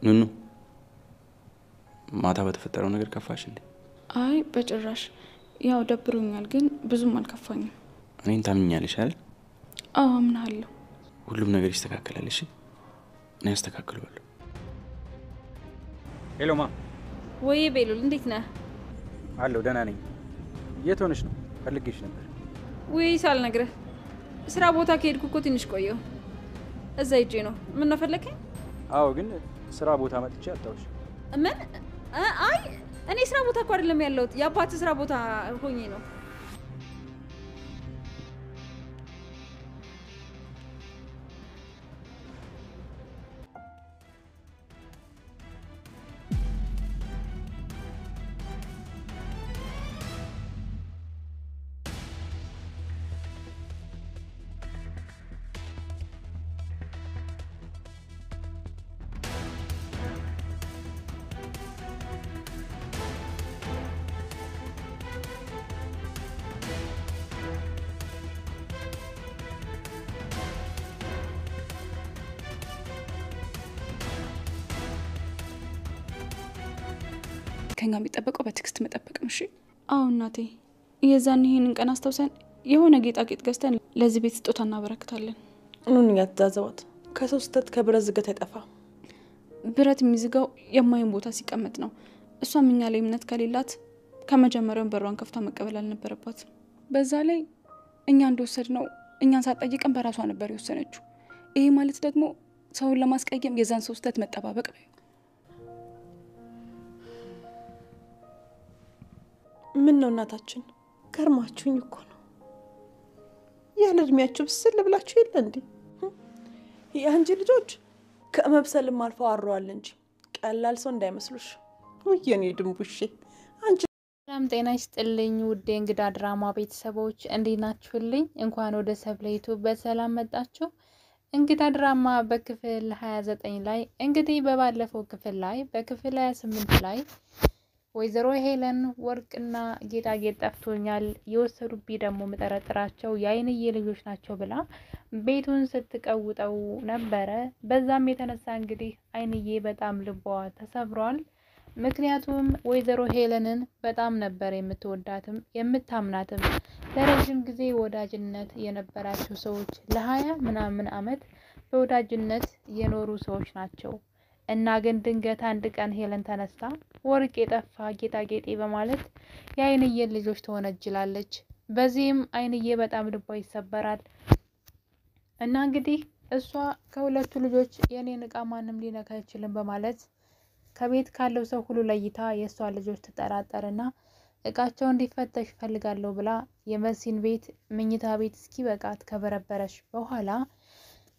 ኑኑ ማታ በተፈጠረው ነገር ከፋሽ እንዴ? አይ በጭራሽ። ያው ደብሮኛል ግን ብዙም አልከፋኝም። እኔን ታምኛለሽ አይደል? አዎ አምናለሁ። ሁሉም ነገር ይስተካከላል። እሺ እኔ አስተካክለዋለሁ። ሄሎ ማ። ወይ ቤሉል እንዴት ነህ? አለሁ ደህና ነኝ። የት ሆነሽ ነው? ፈልጌሽ ነበር። ወይ ሳልነግርህ ስራ ቦታ ከሄድኩ እኮ ትንሽ ቆየሁ። እዛ ሂጄ ነው። ምን ነው ፈለከኝ? አዎ ግን ስራ ቦታ መጥቼ አጣሁሽ። ምን? አይ እኔ ስራ ቦታ እኮ አይደለም ያለሁት፣ የአባት ስራ ቦታ ሆኜ ነው። ከኛ የሚጠበቀው በትዕግስት መጠበቅ ነው። እሺ? አዎ እናቴ፣ የዛን ይሄንን ቀን አስታውሰን የሆነ ጌጣጌጥ ገዝተን ለዚህ ቤት ስጦታ እናበረክታለን። ኑን ያትዛዘዋት። ከሰው ስህተት ከብረት ዝገት አይጠፋ። ብረት የሚዝጋው የማይን ቦታ ሲቀመጥ ነው። እሷም እኛ ላይ እምነት ከሌላት ከመጀመሪያው በሯን ከፍታ መቀበል አልነበረባት። በዛ ላይ እኛ እንደወሰድ ነው እኛን ሳትጠይቀን በራሷ ነበር የወሰነችው። ይሄ ማለት ደግሞ ሰውን ለማስቀየም የዛን ሰው ስህተት መጠባበቅ ነው። ምን ነው እናታችን ገርማችሁኝ እኮ ነው። ያለ እድሜያችሁ ብስል ብላችሁ የለ እንዴ? የአንቺ ልጆች ከመብሰልም አልፈው አሯል እንጂ ቀላል ሰው እንዳይመስሉሽ። ወየኔ ድንቡሼ አንቺ። ሰላም ጤና ይስጥልኝ ውድ እንግዳ ድራማ ቤተሰቦች እንዴት ናችሁልኝ? እንኳን ወደ ሰብለይቱ በሰላም መጣችሁ። እንግዳ ድራማ በክፍል 29 ላይ እንግዲህ በባለፈው ክፍል ላይ በክፍል 28 ላይ ወይዘሮ ሄለን ወርቅና ጌጣጌጥ ጠፍቶኛል የወሰዱብኝ ደግሞ መጠረጥራቸው የአይንዬ ልጆች ናቸው ብላ ቤቱን ስትቀውጠው ነበረ። በዛም የተነሳ እንግዲህ አይንዬ በጣም ልቧ ተሰብሯል። ምክንያቱም ወይዘሮ ሄለንን በጣም ነበር የምትወዳትም የምታምናትም። ለረጅም ጊዜ ወዳጅነት የነበራቸው ሰዎች ለ20 ምናምን አመት በወዳጅነት የኖሩ ሰዎች ናቸው። እና ግን ድንገት አንድ ቀን ሄለን ተነስታ ወርቅ የጠፋ ጌጣጌጤ በማለት የአይንዬን ልጆች ተወነጅላለች። በዚህም አይንዬ በጣም ልቧ ይሰበራል። እና እንግዲህ እሷ ከሁለቱ ልጆች የኔን እቃ ማንም ሊነካ አይችልም በማለት ከቤት ካለው ሰው ሁሉ ለይታ የእሷ ልጆች ትጠራጠርና እቃቸው እንዲፈተሽ ፈልጋለሁ ብላ የመሲን ቤት ምኝታ ቤት እስኪበቃት ከበረበረች በኋላ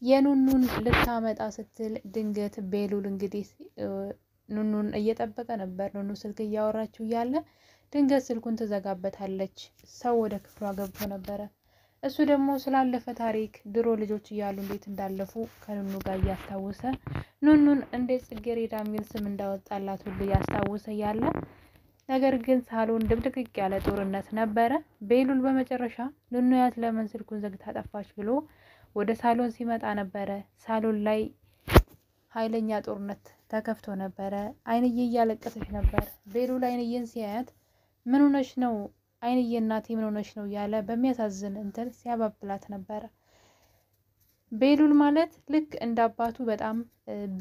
የኑኑን ልታመጣ ስትል ድንገት ቤሉል እንግዲህ ኑኑን እየጠበቀ ነበር። ኑኑ ስልክ እያወራችው እያለ ድንገት ስልኩን ትዘጋበታለች። ሰው ወደ ክፍሏ ገብቶ ነበረ። እሱ ደግሞ ስላለፈ ታሪክ ድሮ ልጆች እያሉ እንዴት እንዳለፉ ከኑኑ ጋር እያስታወሰ ኑኑን እንዴት ጽጌረዳ የሚል ስም እንዳወጣላት ሁሉ እያስታወሰ ያለ ነገር ግን ሳሎን ድብድቅቅ ያለ ጦርነት ነበረ። ቤሉል በመጨረሻ ኑኑ ያት ለምን ስልኩን ዘግታ ጠፋች ብሎ ወደ ሳሎን ሲመጣ ነበረ። ሳሎን ላይ ኃይለኛ ጦርነት ተከፍቶ ነበረ። አይንዬ እያለቀሰች ነበር። ቤሉል አይንዬን ሲያያት ምን ሆነሽ ነው አይንዬ እናቴ ምን ሆነሽ ነው ያለ በሚያሳዝን እንትን ሲያባብላት ነበረ። ቤሉል ማለት ልክ እንደ አባቱ በጣም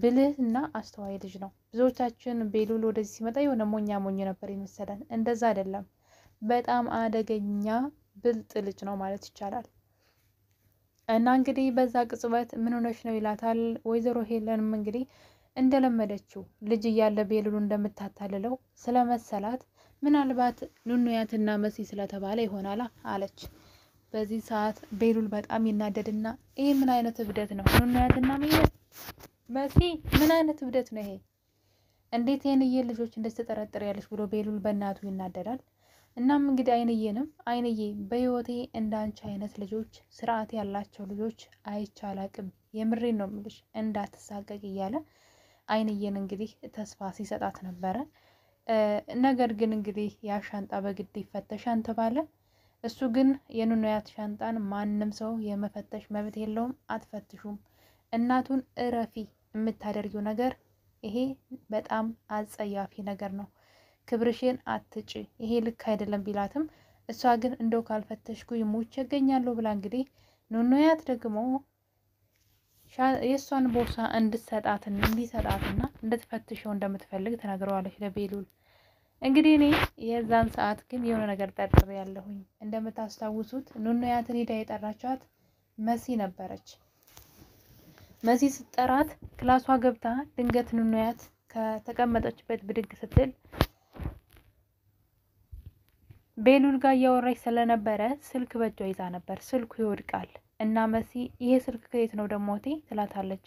ብልህ እና አስተዋይ ልጅ ነው። ብዙዎቻችን ቤሉል ወደዚህ ሲመጣ የሆነ ሞኛ ሞኝ ነበር የመሰለን። እንደዛ አይደለም። በጣም አደገኛ ብልጥ ልጅ ነው ማለት ይቻላል። እና እንግዲህ በዛ ቅጽበት ምን ሆነሽ ነው ይላታል። ወይዘሮ ሄለንም እንግዲህ እንደለመደችው ልጅ እያለ ቤሉል እንደምታታልለው ስለመሰላት ምናልባት ኑኑያትና መሲ ስለተባለ ይሆናላ አለች። በዚህ ሰዓት ቤሉል በጣም ይናደድና ይሄ ምን አይነት እብደት ነው? ኑኑያትና መሲ ምን አይነት እብደት ነው ይሄ? እንዴት የአይንዬ ልጆች እንደተጠረጠረ ያለች ብሎ ቤሉል በእናቱ ይናደዳል። እናም እንግዲህ አይንዬ በህይወቴ እንዳንቺ አይነት ልጆች ስርዓት ያላቸው ልጆች አይቻላቅም። የምሬን ነው የምልሽ እንዳትሳቀቅ እያለ አይንዬን እንግዲህ ተስፋ ሲሰጣት ነበረ። ነገር ግን እንግዲህ ያ ሻንጣ በግድ ይፈተሻን ተባለ። እሱ ግን የኑኑያት ሻንጣን ማንም ሰው የመፈተሽ መብት የለውም፣ አትፈትሹም፣ እናቱን እረፊ፣ የምታደርጊው ነገር ይሄ በጣም አጸያፊ ነገር ነው። ክብርሽን አትጪ፣ ይሄ ልክ አይደለም ቢላትም እሷ ግን እንደው ካልፈተሽኩኝ ሙቼ እገኛለሁ ብላ እንግዲህ ኑኑያት ደግሞ የእሷን ቦርሳ እንዲሰጣትና እንድትፈትሸው እንደምትፈልግ ተናግረዋለች ለቤሉል። እንግዲህ እኔ የዛን ሰዓት ግን የሆነ ነገር ጠርጥሬ ያለሁኝ። እንደምታስታውሱት ኑኑያትን ሄዳ የጠራቻት መሲ ነበረች። መሲ ስትጠራት ክላሷ ገብታ ድንገት ኑኑያት ከተቀመጠችበት ብድግ ስትል ቤሉል ጋር እያወራች ስለነበረ ስልክ በእጇ ይዛ ነበር። ስልኩ ይወድቃል እና መሲ ይሄ ስልክ ከየት ነው ደግሞ እቴ ትላታለች።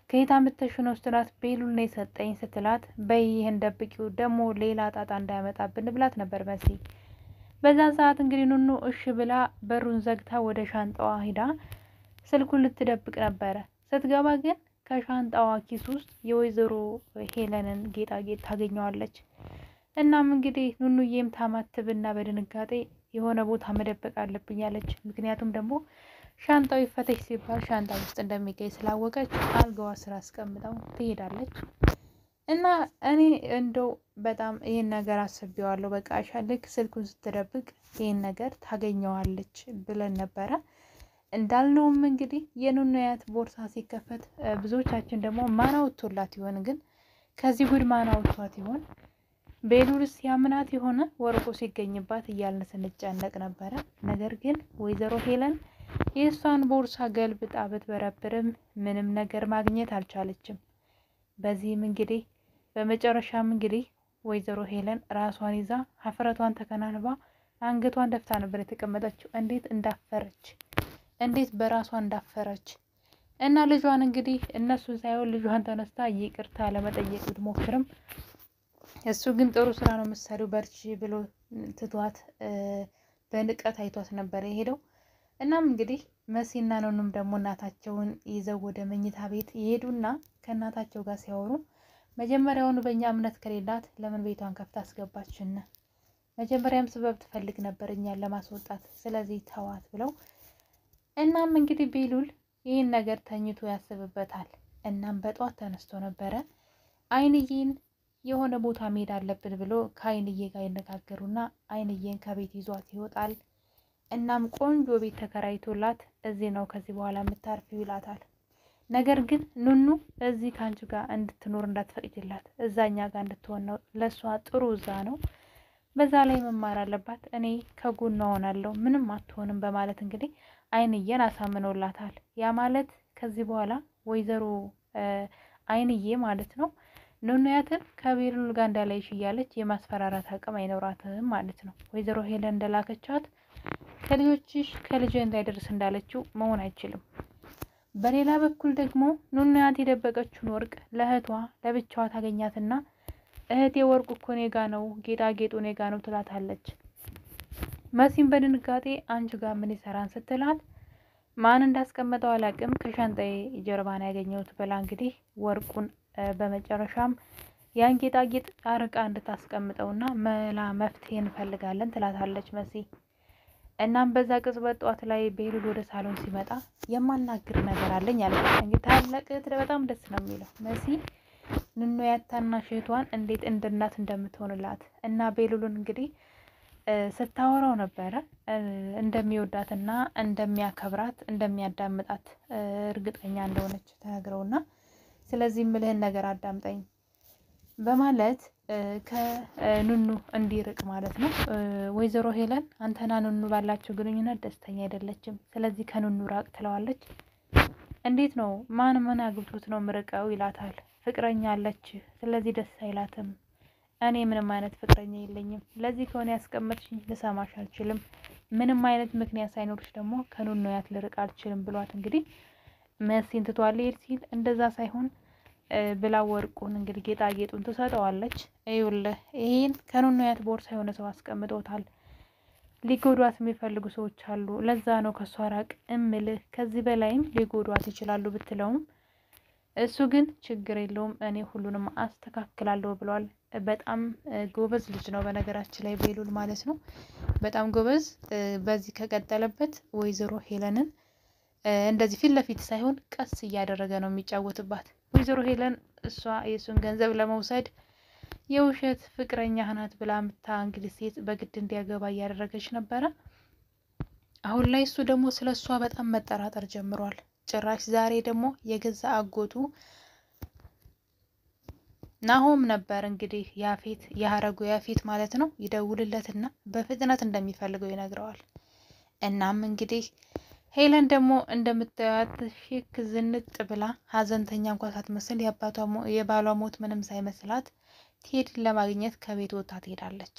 ከየት አምጥተሽ ነው ስትላት ቤሉል ነው የሰጠኝ ስትላት በይ ይህን ደብቂው ደግሞ ሌላ ጣጣ እንዳያመጣብን ብላት ነበር መሲ። በዛን ሰዓት እንግዲህ ኑኑ እሺ ብላ በሩን ዘግታ ወደ ሻንጣዋ ሂዳ ስልኩን ልትደብቅ ነበረ። ስትገባ ግን ከሻንጣዋ ኪስ ውስጥ የወይዘሮ ሄለንን ጌጣጌጥ ታገኘዋለች። እናም እንግዲህ ኑኑዬም ታማትብና በድንጋጤ የሆነ ቦታ መደበቅ አለብኝ አለች። ምክንያቱም ደግሞ ሻንጣው ይፈተሽ ሲባል ሻንጣ ውስጥ እንደሚገኝ ስላወቀች አልጋዋ ስራ አስቀምጠው ትሄዳለች። እና እኔ እንደው በጣም ይሄን ነገር አስቤዋለሁ። በቃ ልክ ስልኩን ስትደብቅ ይሄን ነገር ታገኘዋለች ብለን ነበረ። እንዳልነውም እንግዲህ የኑኑያት ቦርሳ ሲከፈት ብዙዎቻችን ደግሞ ማን አውጥቶላት ይሆን? ግን ከዚህ ጉድ ማን አውጥቷት ይሆን? ቤሉልስ ያምናት የሆነ ወርቁ ሲገኝባት እያልን ስንጨነቅ ነበረ። ነገር ግን ወይዘሮ ሄለን የእሷን ቦርሳ ገልብጣ ብትበረብርም ምንም ነገር ማግኘት አልቻለችም። በዚህም እንግዲህ በመጨረሻም እንግዲህ ወይዘሮ ሄለን ራሷን ይዛ ሀፍረቷን ተከናንባ አንገቷን ደፍታ ነበር የተቀመጠችው። እንዴት በራሷ እንዳፈረች እና ልጇን እንግዲህ እነሱ ሳይሆን ልጇን ተነስታ ይቅርታ ለመጠየቅ ብትሞክርም እሱ ግን ጥሩ ስራ ነው የምትሰሪው በርቺ ብሎ ትቷት በንቀት አይቷት ነበር የሄደው። እናም እንግዲህ መሲና ኑኑም ደግሞ እናታቸውን ይዘው ወደ መኝታ ቤት ይሄዱና ከእናታቸው ጋር ሲያወሩ መጀመሪያውኑ በእኛ እምነት ከሌላት ለምን ቤቷን ከፍታ አስገባችን? መጀመሪያም ስበብ ትፈልግ ነበር እኛን ለማስወጣት፣ ስለዚህ ተዋት ብለው እናም እንግዲህ ቤሉል ይህን ነገር ተኝቶ ያስብበታል። እናም በጧት ተነስቶ ነበረ አይንዬን የሆነ ቦታ መሄድ አለብን ብሎ ከአይንዬ ጋር ይነጋገሩና አይንዬን ከቤት ይዟት ይወጣል። እናም ቆንጆ ቤት ተከራይቶላት እዚህ ነው ከዚህ በኋላ የምታርፊው ይላታል። ነገር ግን ኑኑ እዚህ ከአንቺ ጋር እንድትኖር እንዳትፈቅጅላት፣ እዛኛ ጋር እንድትሆን ነው ለእሷ ጥሩ እዛ ነው፣ በዛ ላይ መማር አለባት፣ እኔ ከጎኗ ሆናለሁ፣ ምንም አትሆንም በማለት እንግዲህ አይንዬን አሳምኖላታል። ያ ማለት ከዚህ በኋላ ወይዘሮ አይንዬ ማለት ነው ኑኑያትን ከቤሉል ጋር እንዳላይሽ እያለች የማስፈራራት አቅም አይኖራትም ማለት ነው። ወይዘሮ ሄለን እንደላከቻት ከልጆችሽ ከልጅ እንዳይደርስ እንዳለችው መሆን አይችልም። በሌላ በኩል ደግሞ ኑኑያት የደበቀችውን ወርቅ ለእህቷ ለብቻዋ ታገኛትና እህቴ ወርቁ እኮ እኔ ጋ ነው፣ ጌጣጌጡ እኔ ጋ ነው ትላታለች። መሲም በድንጋጤ አንቺ ጋር ምን ይሰራን ስትላት ማን እንዳስቀመጠው አላቅም ከሻንጣዬ ጀርባን ያገኘሁት ብላ እንግዲህ ወርቁን በመጨረሻም ያን ጌጣጌጥ አርቃ እንድታስቀምጠውና መፍትሄ እንፈልጋለን ትላታለች መሲ። እናም በዛ ቅጽበት ጧት ላይ ቤሉል ወደ ሳሎን ሲመጣ የማናግር ነገር አለኝ አለች። እንግዲህ ታላቅ እህት በጣም ደስ ነው የሚለው መሲ ኑኑያት ታናሽ እህቷን እንዴት እንደናት እንደምትሆንላት እና ቤሉልን እንግዲህ ስታወራው ነበረ እንደሚወዳትና እንደሚያከብራት እንደሚያዳምጣት እርግጠኛ እንደሆነች ተነግረውና ስለዚህ ምልህን ነገር አዳምጠኝ በማለት ከኑኑ እንዲርቅ ማለት ነው። ወይዘሮ ሄለን አንተና ኑኑ ባላቸው ግንኙነት ደስተኛ አይደለችም፣ ስለዚህ ከኑኑ ራቅ ትለዋለች። እንዴት ነው ማን አግብቶት ነው ምርቀው ይላታል። ፍቅረኛ አለች፣ ስለዚህ ደስ አይላትም። እኔ ምንም አይነት ፍቅረኛ የለኝም፣ ለዚህ ከሆነ ያስቀመጥሽኝ ልሰማሽ አልችልም፣ ምንም አይነት ምክንያት ሳይኖርሽ ደግሞ ከኑኑያት ልርቅ አልችልም ብሏት እንግዲህ መሲን ትቷል ሊሄድ ሲል እንደዛ ሳይሆን ብላ ወርቁን እንግዲህ ጌጣጌጡን ትሰጠዋለች። ይኸውልህ ይሄን ከኑኑያት ቦርሳ የሆነ ሰው አስቀምጦታል፣ ሊጎዷት የሚፈልጉ ሰዎች አሉ፣ ለዛ ነው ከሷ ራቅ እምልህ፣ ከዚህ በላይም ሊጎዷት ይችላሉ ብትለውም እሱ ግን ችግር የለውም እኔ ሁሉንም አስተካክላለሁ ብሏል። በጣም ጎበዝ ልጅ ነው በነገራችን ላይ ቤሉል ማለት ነው፣ በጣም ጎበዝ። በዚህ ከቀጠለበት ወይዘሮ ሄለንን እንደዚህ ፊት ለፊት ሳይሆን ቀስ እያደረገ ነው የሚጫወትባት። ወይዘሮ ሄለን እሷ የሱን ገንዘብ ለመውሰድ የውሸት ፍቅረኛ ናት ብላ ምታ እንግዲህ ሴት በግድ እንዲያገባ እያደረገች ነበረ። አሁን ላይ እሱ ደግሞ ስለ እሷ በጣም መጠራጠር ጀምሯል። ጭራሽ ዛሬ ደግሞ የገዛ አጎቱ ናሆም ነበር እንግዲህ የሀረጉ ያፌት ማለት ነው ይደውልለትና በፍጥነት እንደሚፈልገው ይነግረዋል። እናም እንግዲህ ሄለን ደግሞ እንደምታዩት ሼክ ዝንጥ ብላ ሀዘንተኛ እንኳን ሳትመስል የባሏ ሞት ምንም ሳይመስላት ቴዲን ለማግኘት ከቤት ወጥታ ትሄዳለች።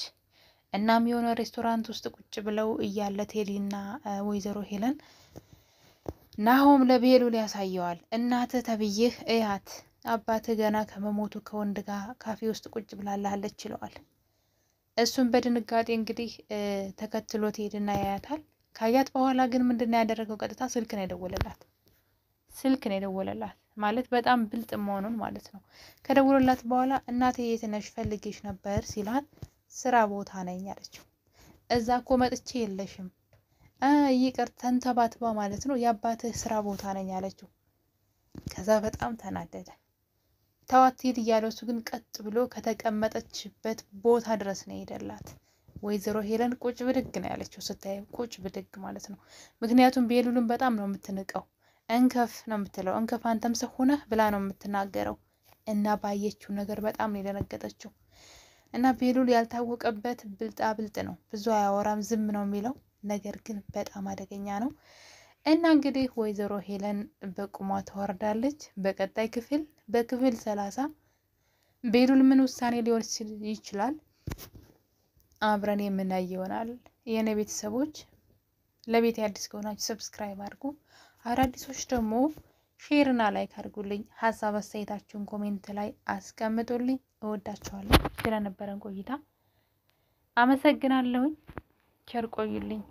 እናም የሆነ ሬስቶራንት ውስጥ ቁጭ ብለው እያለ ቴዲና ወይዘሮ ሄለን ናሆም ለቤሉል ያሳየዋል። እናትህ ተብዬህ እያት አባትህ ገና ከመሞቱ ከወንድ ጋር ካፌ ውስጥ ቁጭ ብላለች ይለዋል። እሱም በድንጋጤ እንግዲህ ተከትሎ ቴዲና ያያታል። ካያት በኋላ ግን ምንድነው ያደረገው? ቀጥታ ስልክ ነው የደወለላት ማለት በጣም ብልጥ መሆኑን ማለት ነው። ከደወለላት በኋላ እናቴ የት ነሽ ፈልጌሽ ነበር ሲላት ስራ ቦታ ነኝ አለችው። እዛ እኮ መጥቼ የለሽም ይቅር ተንተባትባ ማለት ነው የአባትህ ስራ ቦታ ነኝ አለችው። ከዛ በጣም ተናደደ። ተዋት ሂድ እያለው እሱ ግን ቀጥ ብሎ ከተቀመጠችበት ቦታ ድረስ ነው ሄደላት። ወይዘሮ ሄለን ቁጭ ብድግ ነው ያለችው። ስታየው ቁጭ ብድግ ማለት ነው። ምክንያቱም ቤሉልን በጣም ነው የምትንቀው። እንከፍ ነው የምትለው። እንከፍ አንተም ሰው ሆነህ ብላ ነው የምትናገረው። እና ባየችው ነገር በጣም ነው የደነገጠችው። እና ቤሉል ያልታወቀበት ብልጣ ብልጥ ነው። ብዙ አያወራም፣ ዝም ነው የሚለው። ነገር ግን በጣም አደገኛ ነው። እና እንግዲህ ወይዘሮ ሄለን በቁሟ ተወርዳለች። በቀጣይ ክፍል በክፍል 30 ቤሉል ምን ውሳኔ ሊሆን ይችላል አብረን የምናይ ይሆናል። የኔ ቤተሰቦች ለቤት አዲስ ከሆናችሁ ሰብስክራይብ አድርጉ። አዳዲሶች ደግሞ ሼርና ላይክ አድርጉልኝ። ሀሳብ አስተያየታችሁን ኮሜንት ላይ አስቀምጡልኝ። እወዳችኋለሁ። ስለነበረን ቆይታ አመሰግናለሁኝ። ቸር ቆዩልኝ።